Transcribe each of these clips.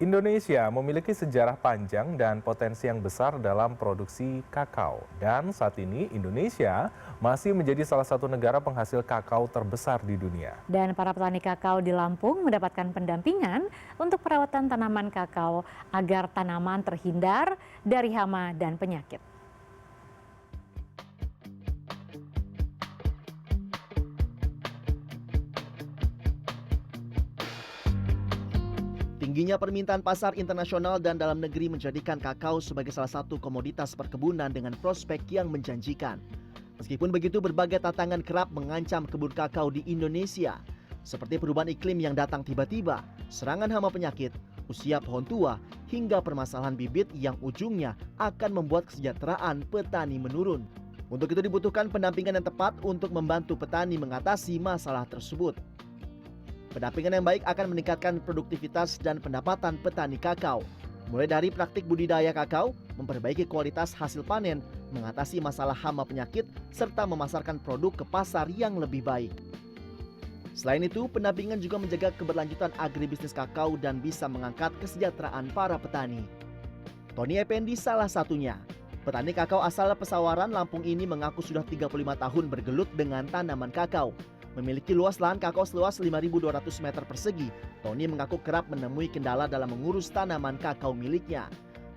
Indonesia memiliki sejarah panjang dan potensi yang besar dalam produksi kakao. Dan saat ini Indonesia masih menjadi salah satu negara penghasil kakao terbesar di dunia. Dan para petani kakao di Lampung mendapatkan pendampingan untuk perawatan tanaman kakao agar tanaman terhindar dari hama dan penyakit. Tingginya permintaan pasar internasional dan dalam negeri menjadikan kakao sebagai salah satu komoditas perkebunan dengan prospek yang menjanjikan. Meskipun begitu, berbagai tantangan kerap mengancam kebun kakao di Indonesia, seperti perubahan iklim yang datang tiba-tiba, serangan hama penyakit, usia pohon tua, hingga permasalahan bibit yang ujungnya akan membuat kesejahteraan petani menurun. Untuk itu dibutuhkan pendampingan yang tepat untuk membantu petani mengatasi masalah tersebut. Pendampingan yang baik akan meningkatkan produktivitas dan pendapatan petani kakao. Mulai dari praktik budidaya kakao, memperbaiki kualitas hasil panen, mengatasi masalah hama penyakit, serta memasarkan produk ke pasar yang lebih baik. Selain itu, pendampingan juga menjaga keberlanjutan agribisnis kakao dan bisa mengangkat kesejahteraan para petani. Tony Effendi salah satunya. Petani kakao asal Pesawaran, Lampung ini mengaku sudah 35 tahun bergelut dengan tanaman kakao. Memiliki luas lahan kakao seluas 5.200 meter persegi, Tony mengaku kerap menemui kendala dalam mengurus tanaman kakao miliknya.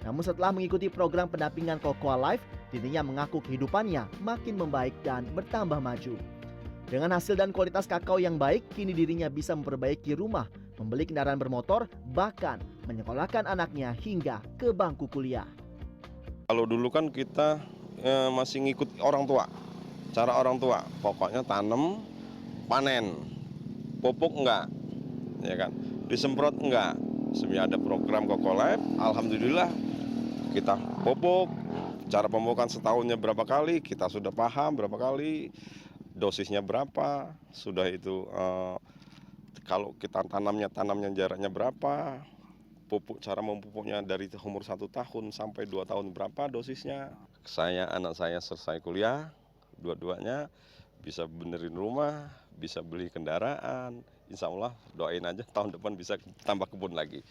Namun setelah mengikuti program pendampingan Cocoa Life, dirinya mengaku kehidupannya makin membaik dan bertambah maju. Dengan hasil dan kualitas kakao yang baik, kini dirinya bisa memperbaiki rumah, membeli kendaraan bermotor, bahkan menyekolahkan anaknya hingga ke bangku kuliah. Kalau dulu kan kita masih ngikut orang tua, cara orang tua, pokoknya tanam, panen, pupuk enggak, ya kan, disemprot enggak. Sebenarnya ada program Cocoa Life, alhamdulillah kita pupuk, cara pemupukan setahunnya berapa kali, kita sudah paham berapa kali, dosisnya berapa, sudah itu kalau kita tanamnya jaraknya berapa, pupuk cara memupuknya dari umur 1 tahun sampai 2 tahun berapa dosisnya. Anak saya selesai kuliah, dua-duanya bisa benerin rumah, bisa beli kendaraan. Insya Allah doain aja tahun depan bisa tambah kebun lagi.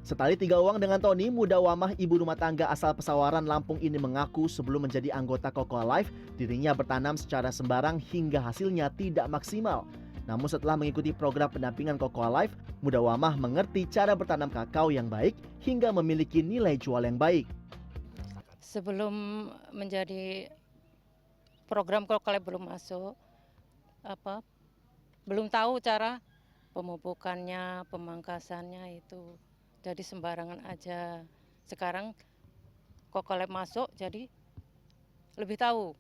Setali 3 uang dengan Tony, Muda Wamah ibu rumah tangga asal Pesawaran, Lampung ini mengaku sebelum menjadi anggota Cocoa Life, dirinya bertanam secara sembarang hingga hasilnya tidak maksimal. Namun setelah mengikuti program pendampingan Cocoa Life, Muda Wamah mengerti cara bertanam kakao yang baik hingga memiliki nilai jual yang baik. Sebelum menjadi program Cocoa Life belum masuk, belum tahu cara pemupukannya, pemangkasannya itu. Jadi sembarangan aja. Sekarang Cocoa Life masuk, jadi lebih tahu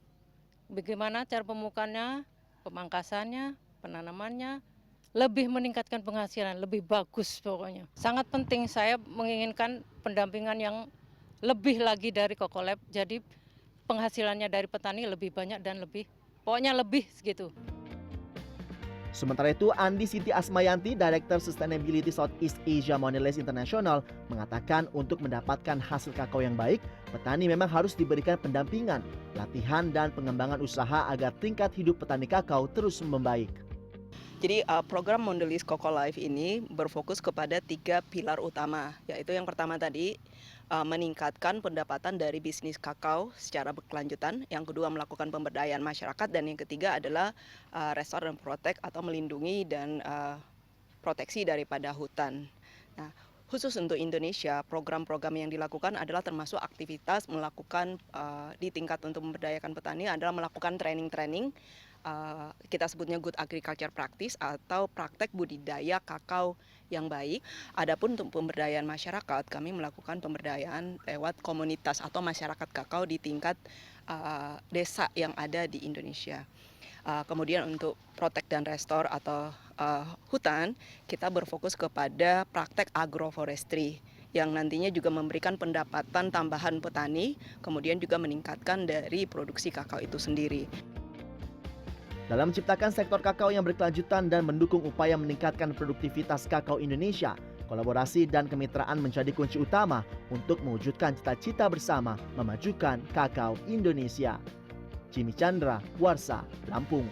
bagaimana cara pemupukannya, pemangkasannya, penanamannya, lebih meningkatkan penghasilan, lebih bagus pokoknya. Sangat penting, saya menginginkan pendampingan yang lebih lagi dari Cocoa Life, jadi penghasilannya dari petani lebih banyak dan pokoknya lebih segitu. Sementara itu, Andi Siti Asmayanti, Director Sustainability Southeast Asia Mondelez International, mengatakan untuk mendapatkan hasil kakao yang baik, petani memang harus diberikan pendampingan, latihan, dan pengembangan usaha agar tingkat hidup petani kakao terus membaik. Jadi program Mondelez Cocoa Life ini berfokus kepada 3 pilar utama, yaitu yang pertama tadi meningkatkan pendapatan dari bisnis kakao secara berkelanjutan, yang kedua melakukan pemberdayaan masyarakat, dan yang ketiga adalah restore dan protect atau melindungi dan proteksi daripada hutan. Nah, khusus untuk Indonesia, program-program yang dilakukan adalah termasuk aktivitas melakukan di tingkat untuk memberdayakan petani adalah melakukan training-training. Kita sebutnya good agriculture practice atau praktek budidaya kakao yang baik. Adapun untuk pemberdayaan masyarakat, kami melakukan pemberdayaan lewat komunitas atau masyarakat kakao di tingkat desa yang ada di Indonesia. Kemudian untuk protect dan restore atau hutan, kita berfokus kepada praktek agroforestry yang nantinya juga memberikan pendapatan tambahan petani, kemudian juga meningkatkan dari produksi kakao itu sendiri. Dalam menciptakan sektor kakao yang berkelanjutan dan mendukung upaya meningkatkan produktivitas kakao Indonesia, kolaborasi dan kemitraan menjadi kunci utama untuk mewujudkan cita-cita bersama memajukan kakao Indonesia. Jimmy Chandra, Warsa, Lampung.